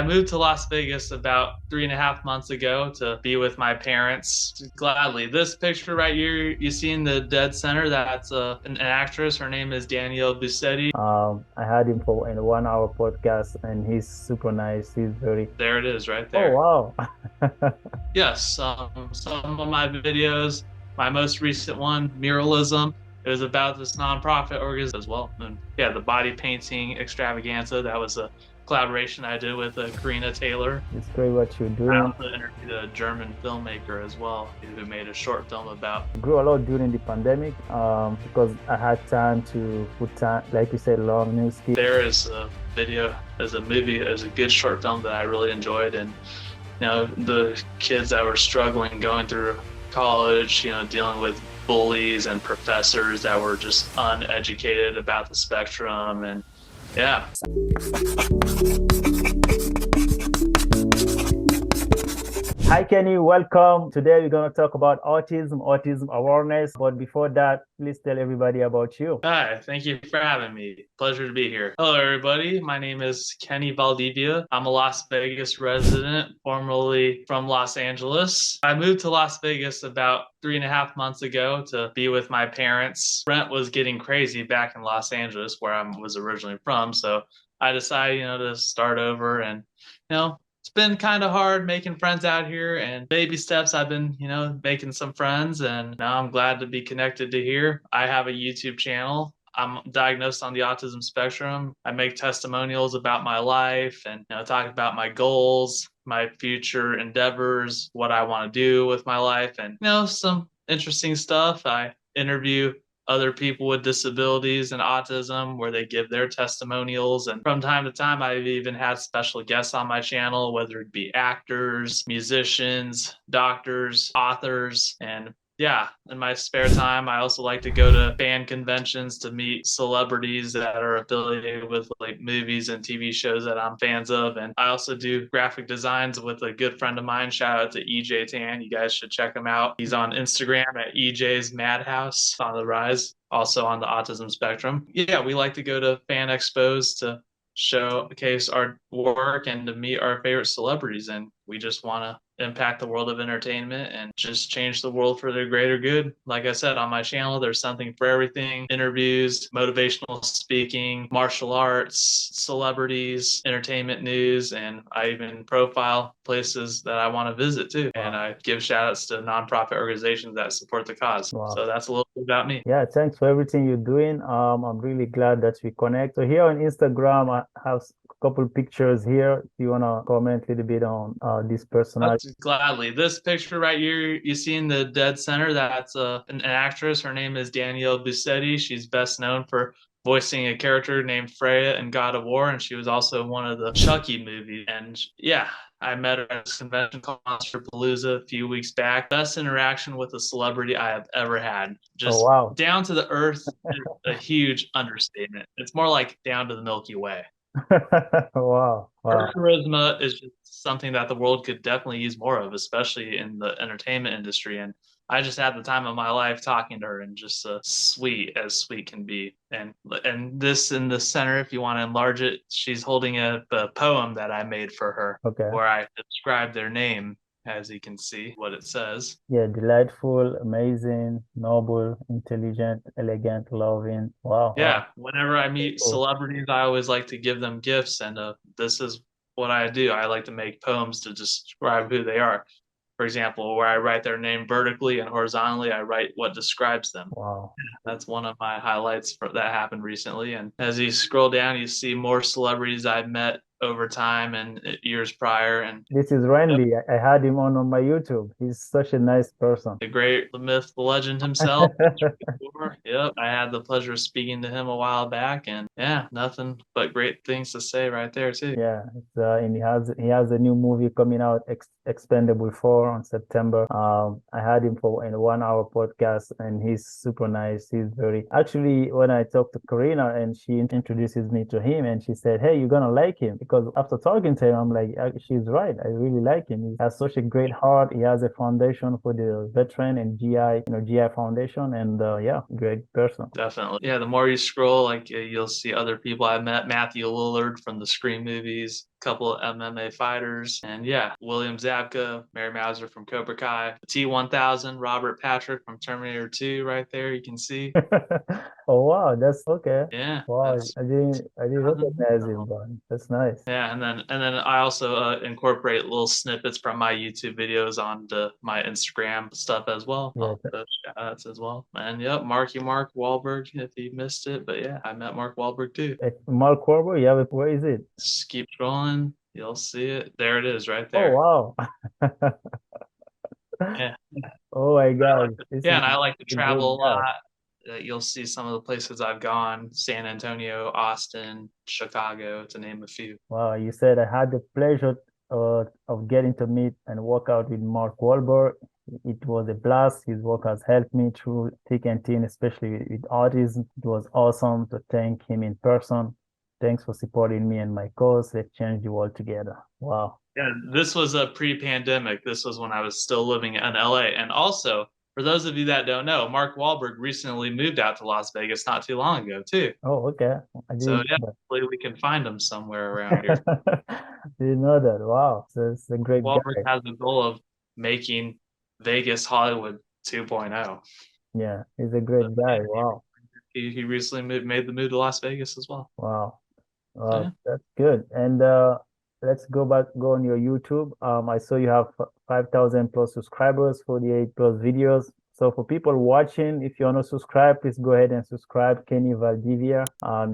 I moved to Las Vegas about 3.5 months ago to be with my parents. Gladly. This picture right here, you see in the dead center, that's an actress. Her name is Danielle Bussetti. I had him for in a 1 hour podcast, and he's super nice. He's very. There it is, right Oh there. wow. Yes, some of my videos, my most recent one, Muralism, it was about this nonprofit organization as well. And yeah, the body painting extravaganza, that was a collaboration I did with Karina Taylor. It's great what you're I doing. also interviewed a German filmmaker as well who made a short film about. Grew a lot during the pandemic because I had time to put time, like you said, long news skit. There is a video, as a movie, as a good short film that I really enjoyed. And, the kids that were struggling going through college, dealing with bullies and professors that were just uneducated about the spectrum. And yeah. Hi, Kenny. Welcome. Today we're going to talk about autism awareness. But before that, please tell everybody about you. Hi, thank you for having me. Pleasure to be here. Hello, everybody. My name is Kenny Valdivia. I'm a Las Vegas resident, formerly from Los Angeles. I moved to Las Vegas about 3.5 months ago to be with my parents. Rent was getting crazy back in Los Angeles, where I was originally from. So I decided, to start over and, it's been kind of hard making friends out here, and baby steps I've been, making some friends, and now I'm glad to be connected to here. I have a YouTube channel. I'm diagnosed on the autism spectrum. I make testimonials about my life and talk about my goals, my future endeavors, what I want to do with my life, and some interesting stuff. I interview other people with disabilities and autism where they give their testimonials. And from time to time, I've even had special guests on my channel, whether it be actors, musicians, doctors, authors, and yeah, in my spare time, I also like to go to fan conventions to meet celebrities that are affiliated with like movies and TV shows that I'm fans of. And I also do graphic designs with a good friend of mine. Shout out to EJ Tan. You guys should check him out. He's on Instagram at EJ's Madhouse on the rise, also on the autism spectrum. Yeah, we like to go to fan expos to showcase our work and to meet our favorite celebrities. And we just want to impact the world of entertainment and just change the world for the greater good. Like I said, on my channel, there's something for everything: interviews, motivational speaking, martial arts, celebrities, entertainment news, and I even profile places that I want to visit too. And I give shout outs to nonprofit organizations that support the cause. Wow. So that's a little bit about me. Yeah, thanks for everything you're doing. I'm really glad that we connect. So here on Instagram, I have a couple pictures here. If you want to comment a little bit on this personality. Gladly. This picture right here, you see in the dead center, that's an actress. Her name is Danielle Bussetti. She's best known for voicing a character named Freya in God of War, and she was also in one of the Chucky movies. And yeah, I met her at this convention called Monsterpalooza a few weeks back. Best interaction with a celebrity I have ever had. Just wow. down to the earth is a huge understatement. It's more like down to the Milky Way. Wow. Her charisma is just something that the world could definitely use more of, especially in the entertainment industry. And I just had the time of my life talking to her, and just sweet as sweet can be. And this in the center, if you want to enlarge it, she's holding a poem that I made for her, where I describe their name. As you can see what it says. Yeah, delightful, amazing, noble, intelligent, elegant, loving. Wow. Yeah, whenever I meet celebrities, I always like to give them gifts, and this is what I do. I like to make poems to describe who they are. For example, where I write their name vertically and horizontally, I write what describes them. Wow. That's one of my highlights that happened recently. And as you scroll down, you see more celebrities I've met over time and years prior. And this is Randy. I had him on my YouTube. He's such a nice person. The myth, the legend himself. Yep, I had the pleasure of speaking to him a while back, and yeah, nothing but great things to say right there too. Yeah, and he has a new movie coming out, Expendable 4 on September. I had him for in a 1 hour podcast, and he's super nice. He's very actually, when I talked to Karina and she introduces me to him, and she said, "Hey, you're gonna like him," because after talking to him, I'm like, she's right. I really like him. He has such a great heart. He has a foundation for the veteran and GI Foundation, and yeah, great person. Definitely. Yeah, the more you scroll, like you'll see other people I met. Matthew Lillard from the Scream movies. couple of MMA fighters, and yeah, William Zabka, Mary Mauser from Cobra Kai, T-1000, Robert Patrick from Terminator 2, right there. You can see. Oh wow, that's okay. Yeah, Wow, that's I didn't recognize him, but that's nice. yeah, and then I also incorporate little snippets from my YouTube videos onto my Instagram stuff as well. Yeah. I'll post shout outs as well. And yep, Mark Wahlberg, if you missed it. But yeah, I met Mark Wahlberg too. Mark Wahlberg, you have it. Where is it? Just keep scrolling, you'll see it. There it is, right Oh there. wow. Yeah, Oh my God, this yeah, is and I like to a great travel a guy. lot. You'll see some of the places I've gone: San Antonio, Austin, Chicago, to name a few. Wow, you said I had the pleasure of getting to meet and work out with Mark Wahlberg. It was a blast. His work has helped me through thick and thin, especially with autism. It was awesome to thank him in person. Thanks for supporting me and my cause. Let's change the world together. Wow. Yeah, this was a pre-pandemic. This was when I was still living in LA. And also, for those of you that don't know, Mark Wahlberg recently moved out to Las Vegas not too long ago too. Oh, okay. I So didn't yeah, know hopefully we can find him somewhere around here. that. Didn't know that. Wow. So it's a great Wahlberg guy. has the goal of making Vegas Hollywood 2.0. Yeah, he's a So great yeah, guy. Wow. he recently made the move to Las Vegas as well. Wow. So yeah. That's good. And let's go on your YouTube. I saw you have 5,000 plus subscribers, 48 plus videos. So for people watching, if you want to subscribe, please go ahead and subscribe. Kenny Valdivia,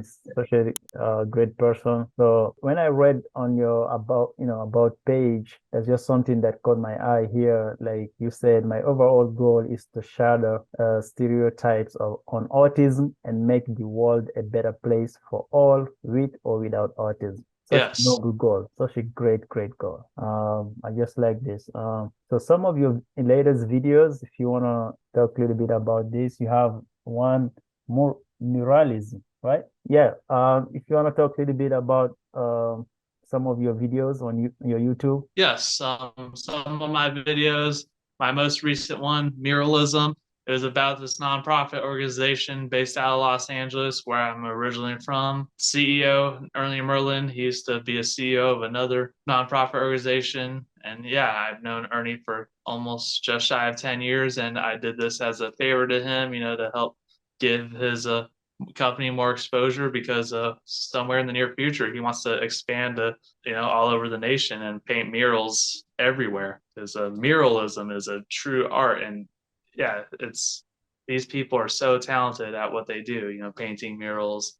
is such a great person. So when I read on your about page, there's just something that caught my eye here. Like you said, my overall goal is to shatter stereotypes on autism and make the world a better place for all with or without autism. Such a Yes. noble goal, such a great goal. I just like this. So some of your latest videos, if you want to talk a little bit about this, you have one more muralism, right? Yeah. If you want to talk a little bit about some of your videos on your YouTube. Yes, some of my videos, my most recent one, Muralism, it was about this nonprofit organization based out of Los Angeles, where I'm originally from. CEO, Ernie Merlin, he used to be a CEO of another nonprofit organization. And yeah, I've known Ernie for almost just shy of 10 years, and I did this as a favor to him, to help give his company more exposure because somewhere in the near future, he wants to expand to all over the nation and paint murals everywhere because muralism is a true art. And yeah, it's these people are so talented at what they do, painting murals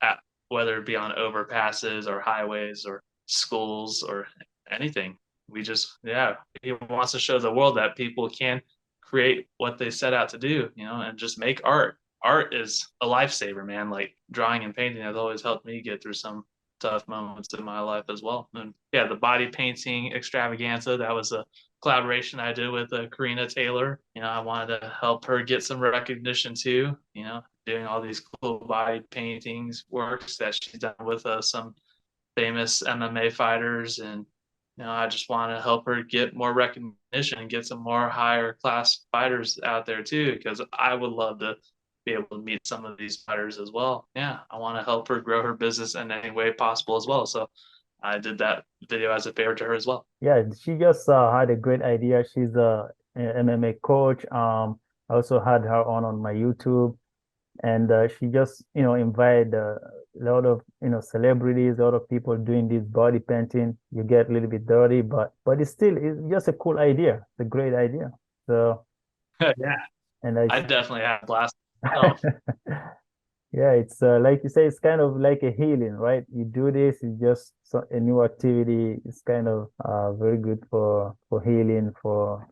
at whether it be on overpasses or highways or schools or anything. We just, yeah, he wants to show the world that people can create what they set out to do, and just make art. Art is a lifesaver, man. Like drawing and painting has always helped me get through some tough moments in my life as well. And yeah, the body painting extravaganza, that was a collaboration I did with Karina Taylor. I wanted to help her get some recognition too, doing all these cool body paintings works that she's done with some famous MMA fighters. And, I just want to help her get more recognition and get some more higher class fighters out there too, because I would love to be able to meet some of these fighters as well. Yeah, I want to help her grow her business in any way possible as well. So I did that video as a favor to her as well. Yeah, she just had a great idea. She's a MMA coach. I also had her on my YouTube, and she just invited a lot of celebrities, a lot of people doing this body painting. You get a little bit dirty, but it's just a cool idea. It's a great idea. So Yeah, and I definitely had a blast myself. yeah, it's like you say, it's kind of like a healing, right? You do this, it's just a new activity. It's kind of very good for healing, for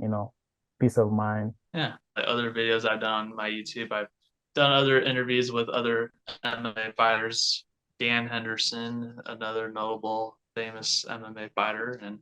peace of mind. Yeah, like other videos I've done on my YouTube, I've done other interviews with other MMA fighters. Dan Henderson, another notable, famous MMA fighter, and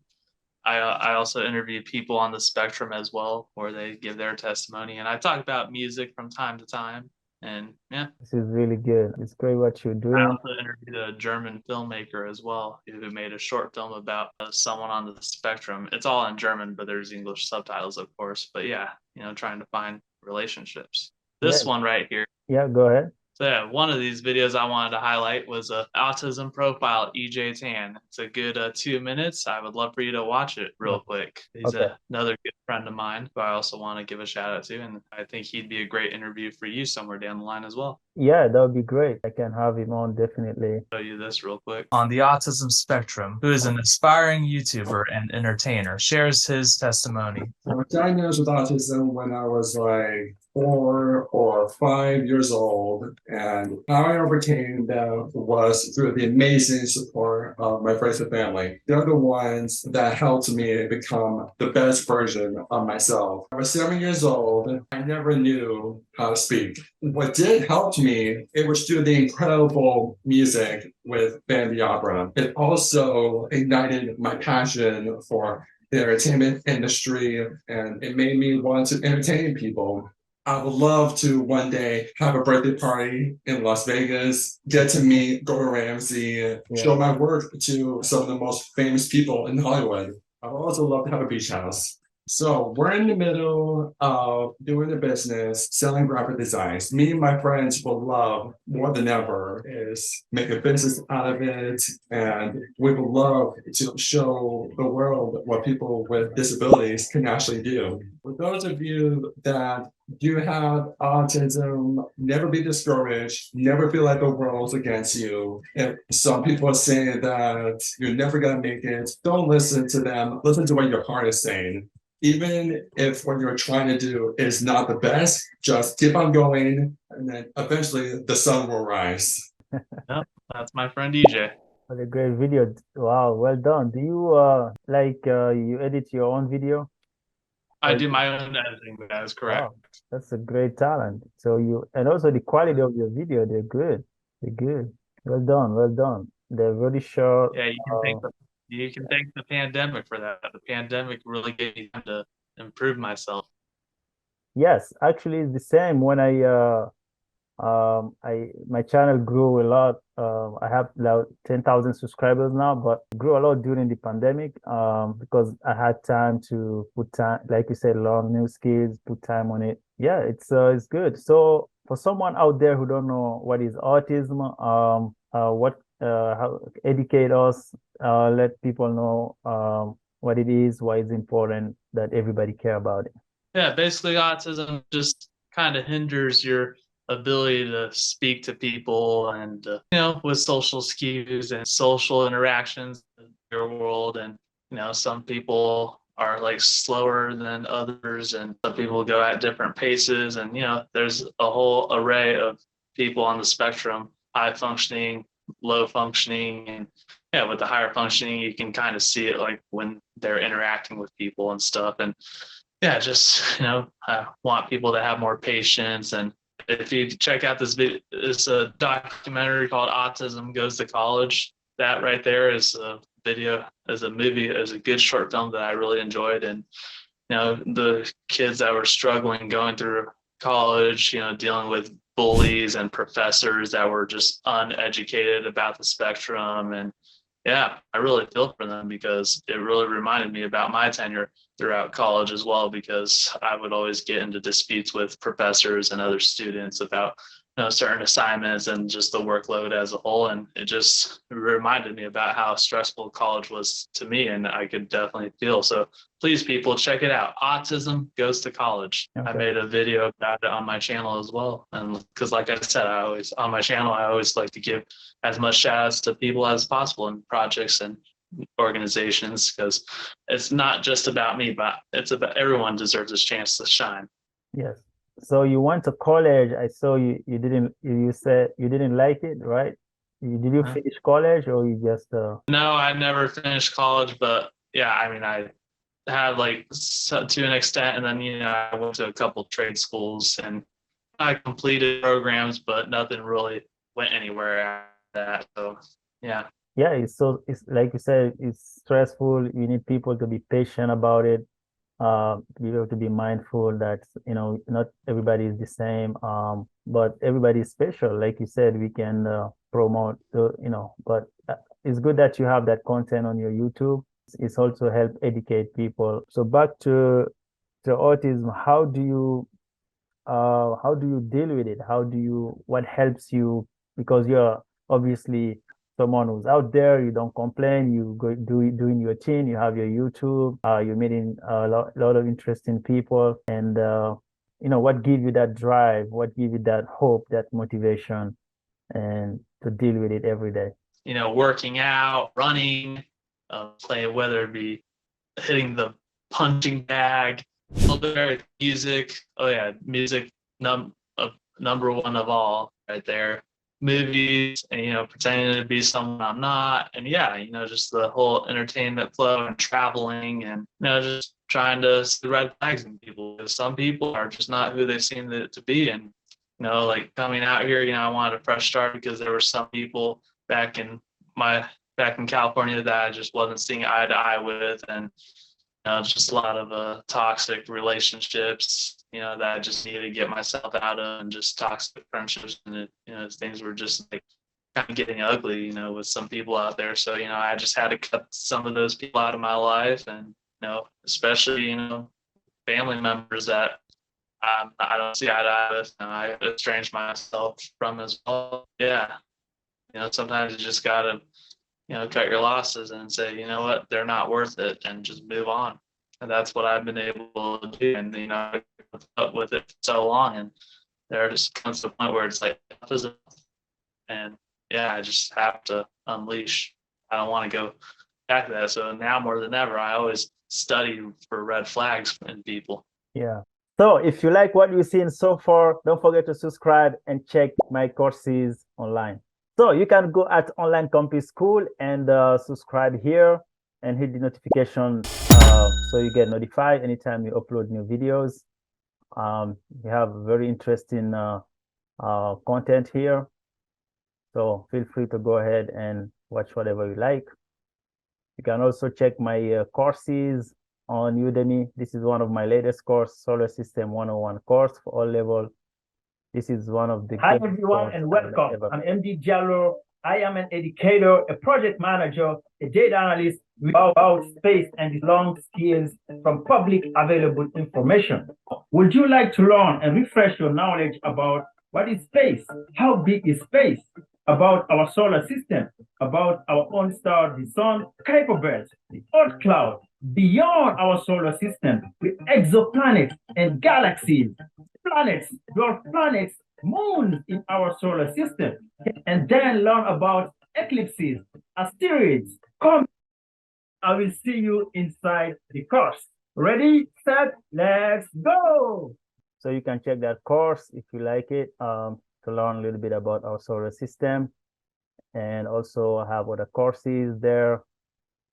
I also interview people on the spectrum as well, where they give their testimony, and I talk about music from time to time. And yeah, This is really good. It's great what you're I doing. also interviewed a German filmmaker as well, who made a short film about someone on the spectrum. It's all in German, but there's English subtitles, of course. But yeah, trying to find relationships. Yeah, This one right here, yeah, go ahead. So yeah, one of these videos I wanted to highlight was a autism profile EJ Tan. It's a good 2 minutes. I would love for you to watch it real quick. He's Okay. another good friend of mine who I also want to give a shout out to, and I think he'd be a great interview for you somewhere down the line as well. Yeah, that would be great. I can have him on definitely. Show you this real quick. On the autism spectrum, who is an aspiring YouTuber and entertainer, shares his testimony. I was diagnosed with autism when I was like 4 or 5 years old. And how I overcame that was through the amazing support of my friends and family. They're the ones that helped me become the best version of myself. I was 7 years old. I never knew how to speak. What did help me, it was through the incredible music with Band the Opera. It also ignited my passion for the entertainment industry, and it made me want to entertain people. I would love to one day have a birthday party in Las Vegas, get to meet Gordon Ramsay, show my work to some of the most famous people in Hollywood. I would also love to have a beach house. So we're in the middle of doing the business, selling graphic designs. Me and my friends will love more than ever is make a business out of it. And we would love to show the world what people with disabilities can actually do. For those of you that do have autism, never be discouraged, never feel like the world's against you. If some people are saying that you're never gonna make it, don't listen to them. Listen to what your heart is saying. Even if what you're trying to do is not the best, just keep on going, and then eventually the sun will rise. Yep, that's my friend EJ. What a great video. Wow, well done. Do you you edit your own video? I do my own editing, that is correct. Wow, that's a great talent. So you and also the quality of your video, they're good. They're good. Well done, well done. They're very short. Yeah, you can thank the pandemic for that. The pandemic really gave me time to improve myself. Yes, actually it's the same when I my channel grew a lot. I have like 10,000 subscribers now, but grew a lot during the pandemic because I had time to put time, like you said, learn new skills, put time on it. Yeah, it's good. So for someone out there who don't know what is autism, how educate us, let people know what it is, why it's important that everybody care about it. Yeah, basically autism just kind of hinders your ability to speak to people and with social cues and social interactions in your world. And some people are like slower than others, and some people go at different paces. And there's a whole array of people on the spectrum: high functioning, low functioning. And yeah, with the higher functioning, you can kind of see it like when they're interacting with people and stuff. And yeah, just I want people to have more patience. And if you check out this video, it's a documentary called Autism Goes to College. That right there is a video, as a movie, as a good short film that I really enjoyed. And the kids that were struggling going through college, dealing with bullies and professors that were just uneducated about the spectrum. And yeah, I really feel for them because it really reminded me about my tenure throughout college as well, because I would always get into disputes with professors and other students about certain assignments and just the workload as a whole. And it just reminded me about how stressful college was to me, and I could definitely feel. So please, people, check it out. Autism Goes to College. Okay. I made a video about it on my channel as well. And because like I said, I always like to give as much shout outs to people as possible in projects and organizations, because it's not just about me, but it's about everyone deserves a chance to shine. Yes. So you went to college. I saw you didn't, you said you didn't like it, right? Did you finish college or you just No, I never finished college, but yeah, I mean, I had like to an extent, and then I went to a couple trade schools and I completed programs, but nothing really went anywhere after that. So yeah. Yeah, it's like you said, it's stressful. You need people to be patient about it. You have to be mindful that not everybody is the same. But everybody is special. Like you said, we can promote but it's good that you have that content on your YouTube. It's also help educate people. So back to autism, how do you how do you deal with it? What helps you? Because you're obviously someone who's out there, you don't complain, you go doing your thing, you have your YouTube, you're meeting lot of interesting people, and what give you that drive? What give you that hope, that motivation, and to deal with it every day? Working out, running, playing, whether it be hitting the punching bag, all the music. Oh yeah, music number one of all right there. Movies, and pretending to be someone I'm not, and yeah, just the whole entertainment flow and traveling, and just trying to see red flags in people, because some people are just not who they seem to be. And like coming out here, I wanted a fresh start, because there were some people back in California that I just wasn't seeing eye to eye with, and just a lot of toxic relationships, that I just needed to get myself out of, and just toxic friendships, and things were just like kind of getting ugly, with some people out there. So I just had to cut some of those people out of my life, and especially family members that I don't see eye to eye with, I estranged myself from as well. Yeah, sometimes you just gotta cut your losses and say, what, they're not worth it, and just move on. And that's what I've been able to do. And, I put up with it for so long, and there just comes to a point where it's like, and yeah, I just have to unleash. I don't want to go back to that. So now more than ever, I always study for red flags in people. Yeah. So if you like what you've seen so far, don't forget to subscribe and check my courses online. So you can go at Online Campus School and subscribe here and hit the notification so you get notified anytime we upload new videos. We have very interesting content here. So feel free to go ahead and watch whatever you like. You can also check my courses on Udemy. This is one of my latest course, Solar System 101 course for all level. This is one of the— Hi everyone and welcome. I'm MD Jallo. I am an educator, a project manager, a data analyst about space and its long skills from public available information. Would you like to learn and refresh your knowledge about what is space? How big is space? About our solar system, about our own star, the sun, Kuiper Belt, the Earth cloud, beyond our solar system, with exoplanets and galaxies, planets, dwarf planets, moons in our solar system, and then learn about eclipses, asteroids. Come, I will see you inside the course. Ready, set, let's go. So you can check that course if you like it, to learn a little bit about our solar system, and also have other courses there.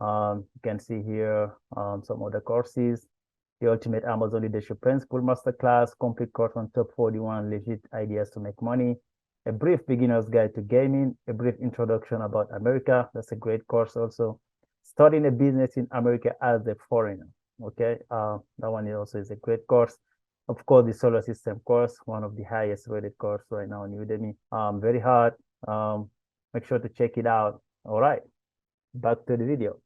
You can see here some other courses: the Ultimate Amazon Leadership Principle Masterclass, complete course on top 41 legit ideas to make money, a brief beginner's guide to gaming, a brief introduction about America. That's a great course also. Starting a business in America as a foreigner. Okay, that one also is a great course. Of course, the solar system course, one of the highest rated course right now on Udemy. Very hard. Make sure to check it out. All right, back to the video.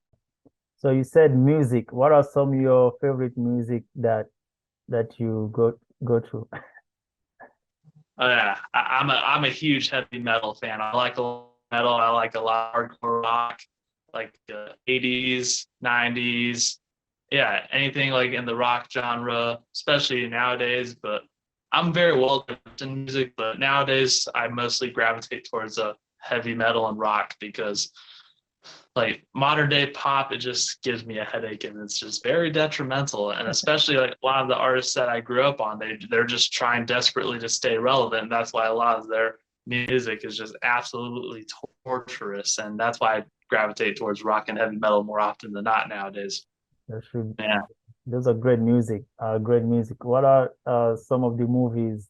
So you said music. What are some of your favorite music that you go to? Oh yeah, I'm a huge heavy metal fan. I like a lot of metal. I like a lot of hardcore rock, like 80s, 90s. Yeah, anything like in the rock genre, especially nowadays. But I'm very well versed in music, but nowadays I mostly gravitate towards heavy metal and rock, because like modern day pop, it just gives me a headache, and it's just very detrimental. And especially like a lot of the artists that I grew up on, they're just trying desperately to stay relevant. That's why a lot of their music is just absolutely torturous, and that's why I gravitate towards rock and heavy metal more often than not nowadays. Yeah. Those are great music. Great music. What are some of the movies?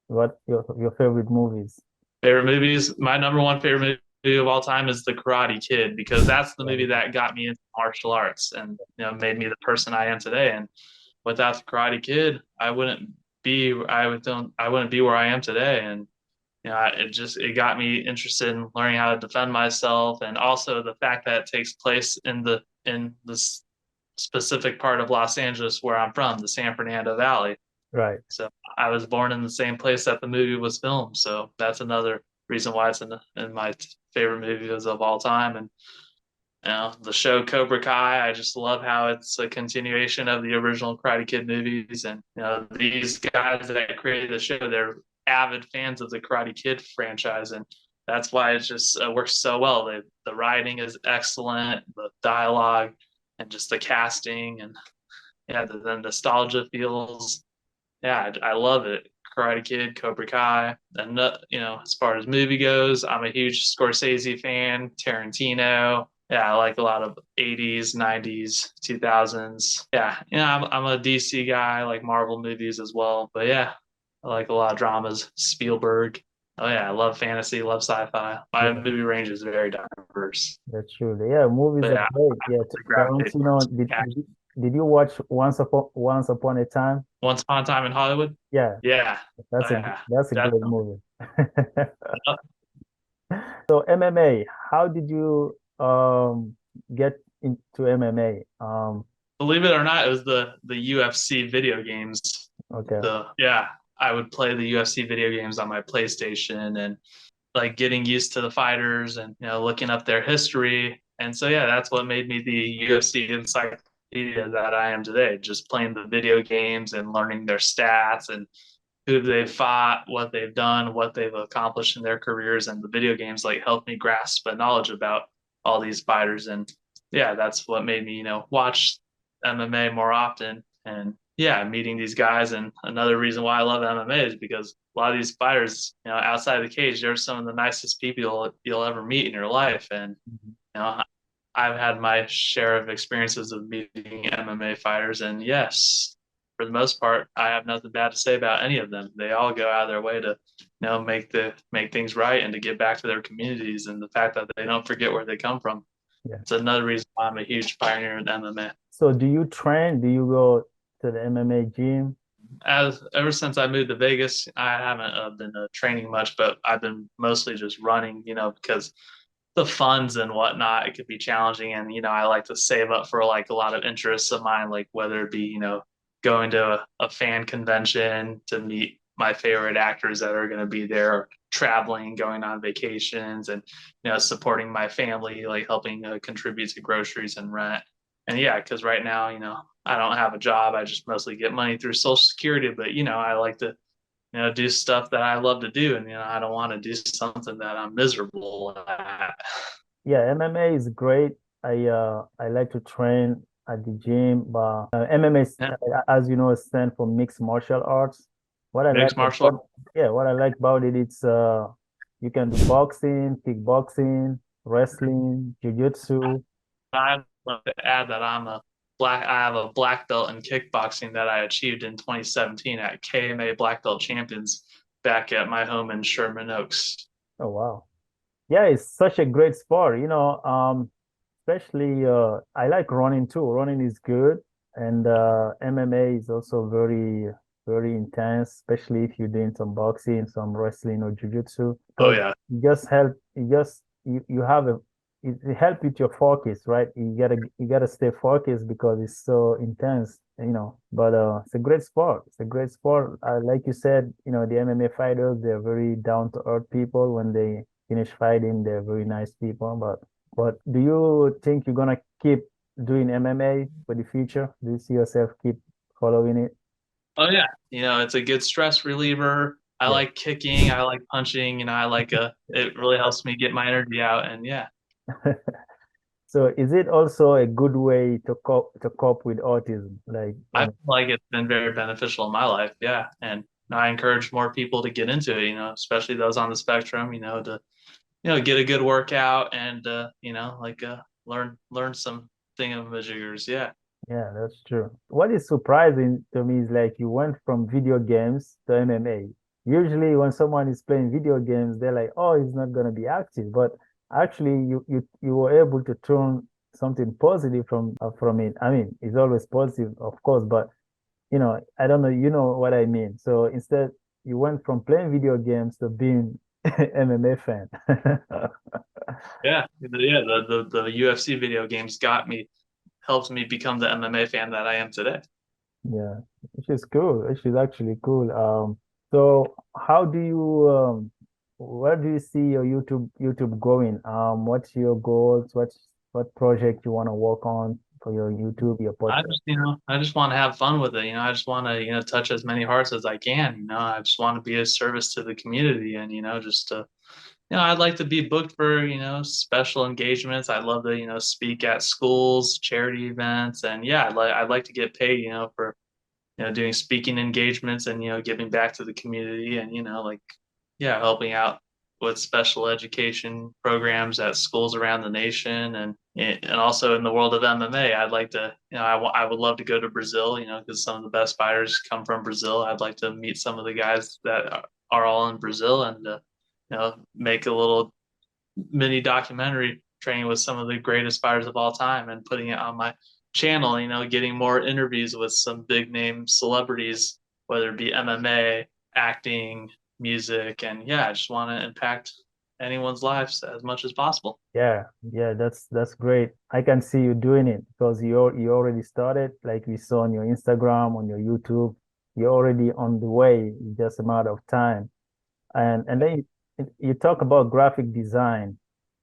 What your favorite movies? Favorite movies? My number one favorite movie of all time is The Karate Kid, because that's the movie that got me into martial arts and made me the person I am today. And without The Karate Kid, I wouldn't be where I am today. And it got me interested in learning how to defend myself, and also the fact that it takes place in this specific part of Los Angeles where I'm from, the San Fernando Valley. Right. So I was born in the same place that the movie was filmed. So that's another reason why it's in my favorite movies of all time. And the show Cobra Kai, I just love how it's a continuation of the original Karate Kid movies. And these guys that created the show, they're avid fans of the Karate Kid franchise, and that's why it just works so well. The writing is excellent, the dialogue, and just the casting, and the nostalgia feels. Yeah, I love it. Karate Kid, Cobra Kai, and as far as movie goes, I'm a huge Scorsese fan. Tarantino. Yeah, I like a lot of 80s, 90s, 2000s. Yeah, I'm a DC guy. I like Marvel movies as well. But yeah, I like a lot of dramas. Spielberg. Oh yeah, I love fantasy, love sci-fi. My Yeah, movie range is very diverse. that's true. Yeah, movies But are yeah, great. Yeah, I gravitate Tarantino. towards Did you watch Once Upon a Time? Once Upon a Time in Hollywood. Yeah, Yeah, that's a yeah, that's a great definitely. movie. So MMA, how did you get into MMA? Believe it or not, it was the UFC video games. Okay. I would play the UFC video games on my PlayStation, and like getting used to the fighters and looking up their history. And so yeah, that's what made me the UFC encyclopedia that I am today. Just playing the video games and learning their stats and who they've fought, what they've done, what they've accomplished in their careers, and the video games like helped me grasp the knowledge about all these fighters. And yeah, that's what made me watch MMA more often. And yeah, meeting these guys. And another reason why I love MMA is because a lot of these fighters, outside of the cage, they're some of the nicest people you'll ever meet in your life. And Mhm. you know, I've had my share of experiences of meeting MMA fighters, and yes, for the most part, I have nothing bad to say about any of them. They all go out of their way to, make things right and to give back to their communities. And the fact that they don't forget where they come from, Yeah. it's another reason why I'm a huge pioneer in MMA. So do you train? Do you go to the MMA gym? As ever since I moved to Vegas, I haven't been training much, but I've been mostly just running. Because the funds and whatnot, it could be challenging. And, I like to save up for like a lot of interests of mine, like whether it be, going to a fan convention to meet my favorite actors that are going to be there, traveling, going on vacations, and, supporting my family, like helping contribute to groceries and rent. And yeah, because right now, I don't have a job. I just mostly get money through Social Security, but, I like to do stuff that I love to do. And, I don't want to do something that I'm miserable at. Yeah, MMA is great. I like to train at the gym, but MMA, Yeah. as you know, stands for mixed martial arts. What I like Mixed martial arts. about Yeah, what I like about it, it's you can do boxing, kickboxing, wrestling, jiu-jitsu. I'd like to add that I have a black belt in kickboxing that I achieved in 2017 at KMA Black Belt Champions back at my home in Sherman Oaks. Oh wow. Yeah, it's such a great sport. Especially I like running too. Running is good, and MMA is also very, very intense, especially if you're doing some boxing, some wrestling or jiu-jitsu, Oh because yeah. you have it help with your focus, right? You gotta stay focused because it's so intense, But it's a great sport. It's a great sport. Like you said, the MMA fighters, they're very down to earth people. When they finish fighting, they're very nice people. But do you think you're gonna keep doing MMA for the future? Do you see yourself keep following it? Oh yeah. It's a good stress reliever. I Yeah. like kicking. I like punching. I like it really helps me get my energy out. And yeah, So is it also a good way to cope with autism? Like, I feel like it's been very beneficial in my life. Yeah. And I encourage more people to get into it, especially those on the spectrum, to get a good workout and like learn some thingamajiggers. Yeah. yeah, that's true. What is surprising to me is like you went from video games to MMA. Usually when someone is playing video games, they're like, oh, he's not gonna be active. But actually you were able to turn something positive from it. I mean, it's always positive, of course, but I don't know, you know what I mean. So instead you went from playing video games to being MMA fan. Yeah. Yeah. The UFC video games helped me become the MMA fan that I am today. Yeah, which is cool. Which is actually cool. So how do you where do you see your YouTube going? What's your goals? What project you want to work on for your YouTube, your podcast? I just want to have fun with it. I just want to, touch as many hearts as I can. I just want to be a service to the community and, just to, I'd like to be booked for, special engagements. I'd love to, speak at schools, charity events. And yeah, I'd like to get paid, for, doing speaking engagements and, giving back to the community and, like, yeah, helping out with special education programs at schools around the nation and also in the world of MMA. I'd like to, I would love to go to Brazil, because some of the best fighters come from Brazil. I'd like to meet some of the guys that are all in Brazil and, make a little mini documentary training with some of the greatest fighters of all time and putting it on my channel, getting more interviews with some big name celebrities, whether it be MMA, acting, music, and yeah, I just want to impact anyone's lives as much as possible. Yeah, yeah, that's great. I can see you doing it because you already started, like we saw on your Instagram, on your YouTube. You're already on the way. It's just a matter of time. And then you talk about graphic design,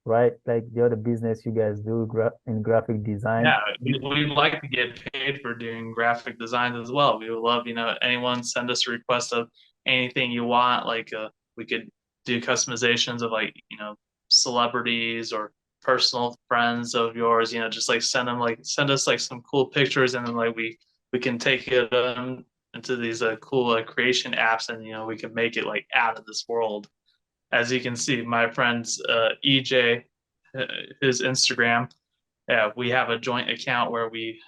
right? Like the other business you guys do in graphic design. Yeah, we'd like to get paid for doing graphic designs as well. We would love, anyone send us a request of anything you want. Like, we could do customizations of like, celebrities or personal friends of yours. Just like send us like some cool pictures, and then like we can take it into these cool creation apps, and we can make it like out of this world. As you can see, my friend's EJ, his Instagram, yeah, we have a joint account where we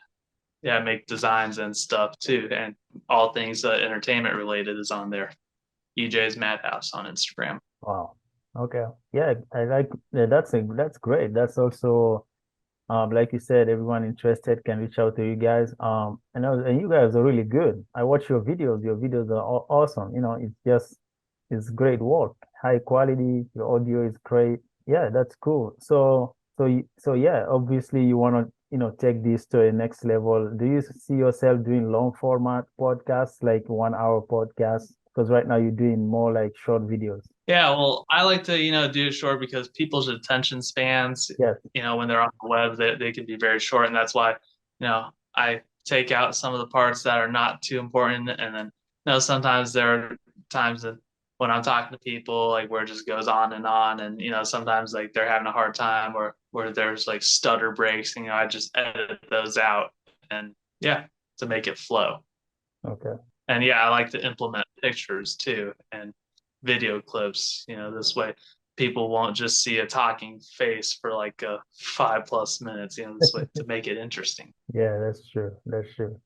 yeah make designs and stuff too, and all things entertainment related is on there. EJ's Madhouse on Instagram. Wow. Okay. Yeah, I like that's great. That's also like you said, everyone interested can reach out to you guys. And you guys are really good. I watch your videos. Your videos are awesome. It's great work, high quality. Your audio is great. Yeah, that's cool. So yeah, obviously you want to, take this to a next level. Do you see yourself doing long format podcasts, like 1 hour podcasts? Because right now you're doing more like short videos. Yeah, well, I like to do it short because people's attention spans, Yes. when they're on the web, they can be very short, and that's why I take out some of the parts that are not too important, and then sometimes there are times that when I'm talking to people like where it just goes on, and sometimes like they're having a hard time or where there's like stutter breaks, I just edit those out and yeah, to make it flow. Okay. And yeah, I like to implement pictures too and video clips. This way people won't just see a talking face for like 5+ minutes. This way to make it interesting. Yeah, that's true. That's true.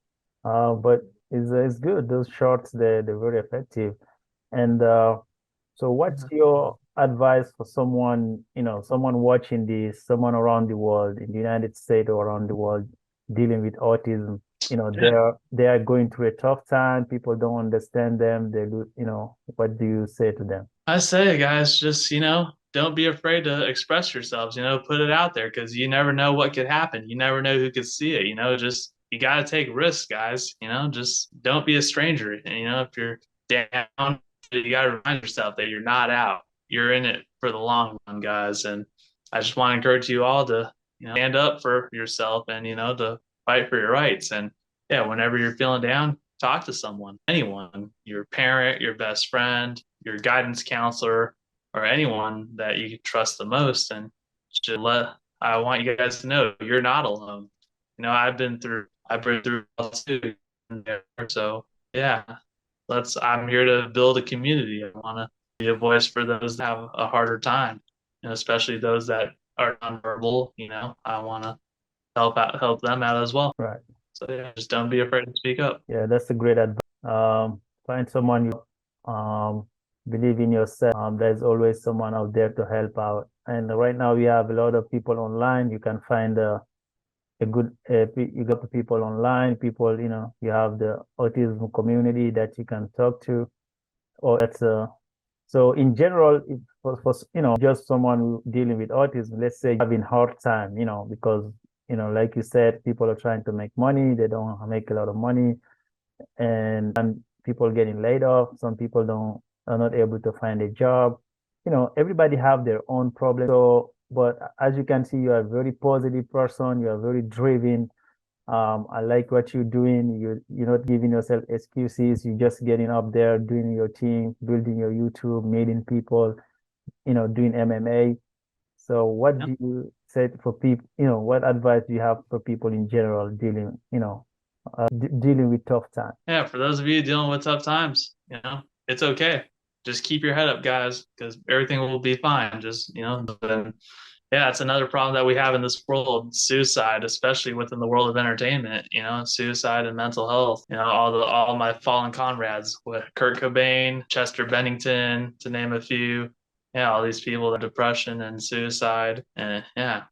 But it's good. Those shorts, they're very effective. And so what's your advice for someone, someone watching this, someone around the world, in the United States or around the world dealing with autism? They are going through a tough time. People don't understand them. What do you say to them? I say, guys, just don't be afraid to express yourselves. Put it out there because you never know what could happen. You never know who could see it. Just you got to take risks, guys. Just don't be a stranger. And if you're down, you got to remind yourself that you're not out. You're in it for the long run, guys. And I just want to encourage you all to stand up for yourself and to fight for your rights. And yeah, whenever you're feeling down, talk to someone, anyone, your parent, your best friend, your guidance counselor, or anyone that you trust the most. And I want you guys to know you're not alone. I've been through too. So yeah, I'm here to build a community. I want to be a voice for those that have a harder time, especially those that are nonverbal. I want to help them out as well. Right. So yeah, just don't be afraid to speak up. Yeah, that's a great advice. Find someone believe in yourself. There's always someone out there to help out. And right now we have a lot of people online. You can find you got the people online, people, you have the autism community that you can talk to, or so in general, if for just someone dealing with autism, let's say having hard time, because like you said, people are trying to make money, they don't make a lot of money. and people getting laid off. Some people are not able to find a job. Everybody have their own problems. So, but as you can see, you are a very positive person. You are very driven. I like what you're doing. You're not giving yourself excuses. You're just getting up there, doing your thing, building your YouTube, meeting people, doing MMA. So what do you say for people, what advice do you have for people in general dealing with tough times? Yeah, for those of you dealing with tough times, it's okay. Just keep your head up, guys, because everything will be fine. Just, yeah, it's another problem that we have in this world, suicide, especially within the world of entertainment, suicide and mental health. All my fallen comrades with Kurt Cobain, Chester Bennington, to name a few. Yeah, all these people, depression and suicide. And yeah,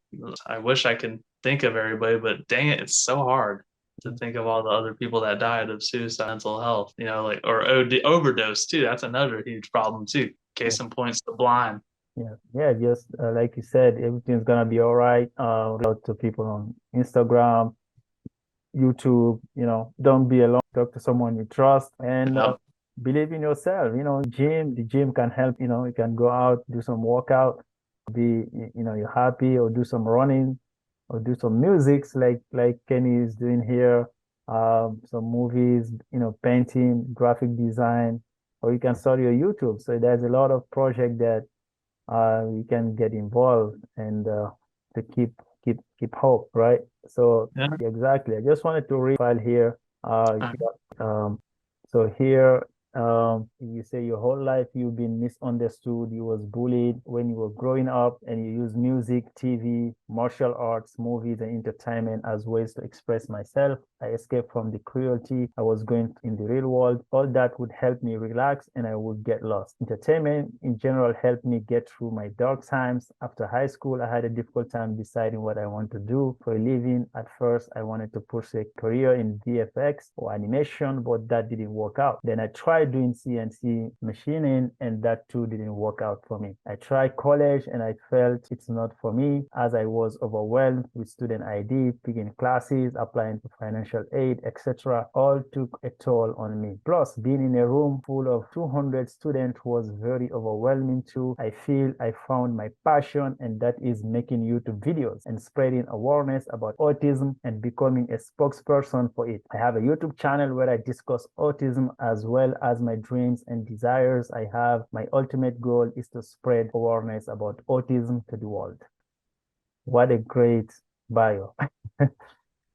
I wish I could think of everybody, but dang it, it's so hard to think of all the other people that died of suicide, mental health, or overdose too. That's another huge problem too. Case in point, the blind. Yeah, just like you said, everything's gonna be all right. Out to people on Instagram, YouTube, don't be alone. Talk to someone you trust and believe in yourself. The gym can help. You can go out, do some workout, you're happy, or do some running, or do some musics like Kenny is doing here. Some movies, painting, graphic design, or you can start your YouTube. So there's a lot of project that we can get involved and to keep hope, right? So Yeah. exactly. I just wanted to read file here. So here you say your whole life you've been misunderstood, you was bullied when you were growing up, and you use music, TV, martial arts, movies, and entertainment as ways to express myself. I escaped from the cruelty I was going in the real world. All that would help me relax and I would get lost. Entertainment in general helped me get through my dark times. After high school, I had a difficult time deciding what I want to do for a living. At first, I wanted to pursue a career in VFX or animation, but that didn't work out. Then I tried doing CNC machining, and that too didn't work out for me. I tried college and I felt it's not for me, as I was overwhelmed with student ID, picking classes, applying for financial aid, etc. All took a toll on me. Plus, being in a room full of 200 students was very overwhelming too. I feel I found my passion, and that is making YouTube videos and spreading awareness about autism and becoming a spokesperson for it. I have a YouTube channel where I discuss autism as well as my dreams and desires. My ultimate goal is to spread awareness about autism to the world. What a great bio.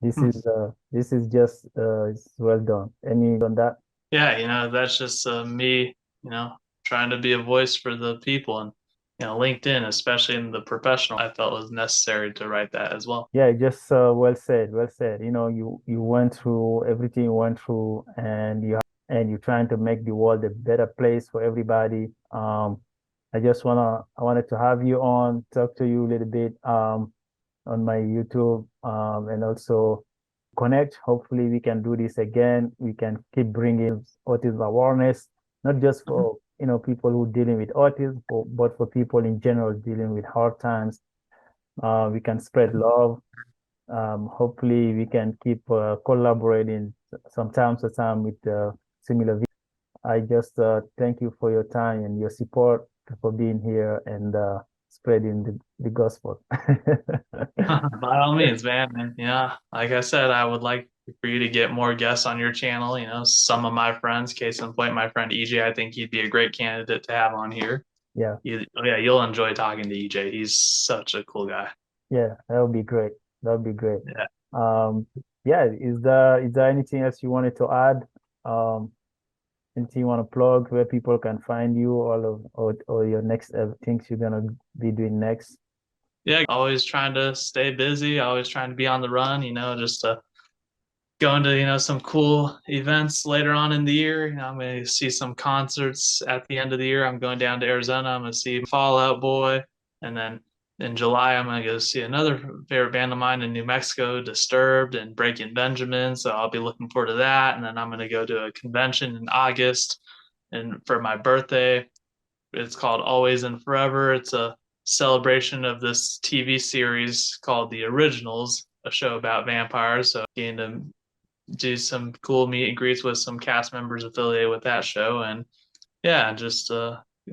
This is just it's well done. Any on that? Yeah, that's just me, trying to be a voice for the people, and LinkedIn, especially in the professional, I felt was necessary to write that as well. Yeah, just well said, well said. You went through everything you went through, and you're trying to make the world a better place for everybody. I wanted to have you on, talk to you a little bit on my YouTube, and also connect. Hopefully we can do this again. We can keep bringing autism awareness, not just for people who are dealing with autism, but for people in general dealing with hard times. We can spread love. Hopefully we can keep collaborating from time to time with similar videos. I just thank you for your time and your support, for being here and spreading the gospel. By all means, man. And like I said, I would like for you to get more guests on your channel. Some of my friends, case in point, my friend EJ, I think he'd be a great candidate to have on here. Yeah. You'll enjoy talking to EJ. He's such a cool guy. Yeah, that would be great. That would be great. Yeah. Yeah. Is there anything else you wanted to add? Anything you want to plug where people can find you, or your next things you're gonna be doing next? Yeah, always trying to stay busy, always trying to be on the run, just to go into, some cool events later on in the year. I'm going to see some concerts at the end of the year. I'm going down to Arizona. I'm going to see Fall Out Boy. And then in July, I'm going to go see another favorite band of mine in New Mexico, Disturbed and Breaking Benjamin. So I'll be looking forward to that. And then I'm going to go to a convention in August. And for my birthday, it's called Always and Forever. It's a celebration of this TV series called The Originals, a show about vampires. So getting to do some cool meet and greets with some cast members affiliated with that show, and yeah, just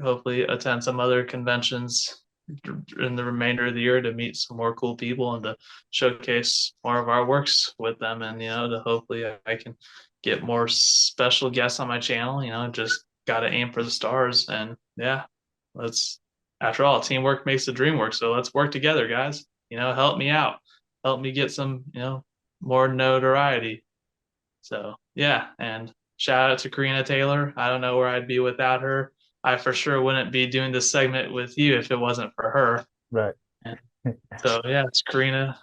hopefully attend some other conventions in the remainder of the year to meet some more cool people and to showcase more of our works with them, and to hopefully I can get more special guests on my channel. Just got to aim for the stars, and yeah, let's, after all, teamwork makes the dream work, so let's work together, guys. Help me out, help me get some more notoriety. So yeah, and shout out to Karina Taylor. I don't know where I'd be without her. I for sure wouldn't be doing this segment with you if it wasn't for her. Right. And so yeah, it's Karina.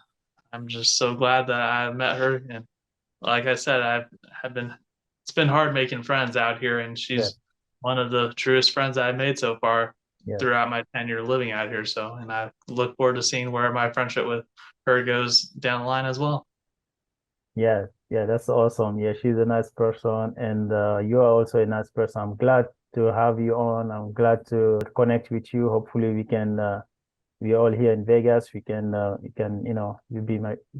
I'm just so glad that I met her, and like I said, it's been hard making friends out here, and she's one of the truest friends I've made so far throughout my tenure living out here. So, and I look forward to seeing where my friendship with her goes down the line as well. Yeah, that's awesome. Yeah, she's a nice person, and you are also a nice person. I'm glad to have you on. I'm glad to connect with you. Hopefully, we're all here in Vegas. We can you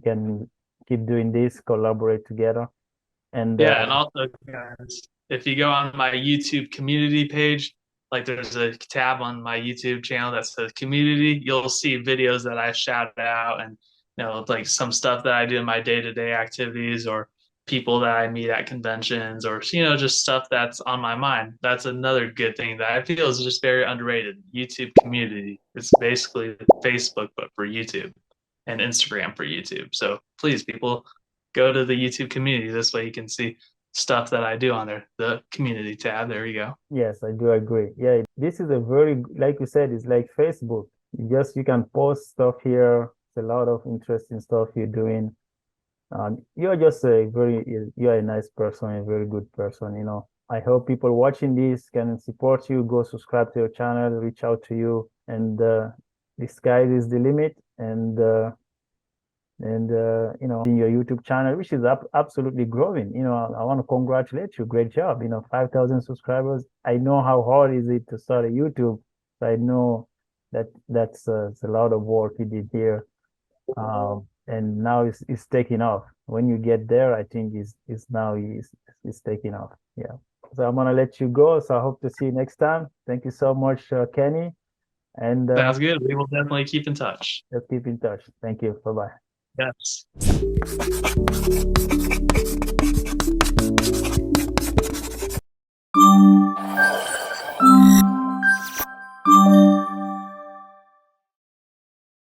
can keep doing this, collaborate together. And and also, guys, if you go on my YouTube community page, like there's a tab on my YouTube channel that says community, you'll see videos that I shout out, and like some stuff that I do in my day-to-day activities, or people that I meet at conventions, or just stuff that's on my mind. That's another good thing that I feel is just very underrated. YouTube community. It's basically Facebook but for YouTube, and Instagram for YouTube. So please, people, go to the YouTube community. This way you can see stuff that I do on there. The community tab. There you go. Yes, I do agree. Yeah, this is a very, like you said, it's like Facebook. You can post stuff here. It's a lot of interesting stuff you're doing. You're just you're a nice person, a very good person. I hope people watching this can support you. Go subscribe to your channel, reach out to you, and the sky is the limit. And in your YouTube channel, which is absolutely growing. I want to congratulate you. Great job. 5,000 subscribers. I know how hard is it to start a YouTube. I know that's a lot of work you did here. And now it's taking off. When you get there, I think it's taking off. Yeah. So I'm gonna let you go. So I hope to see you next time. Thank you so much, Kenny. And sounds good. We will definitely keep in touch. Let's keep in touch. Thank you. Bye-bye. Yes.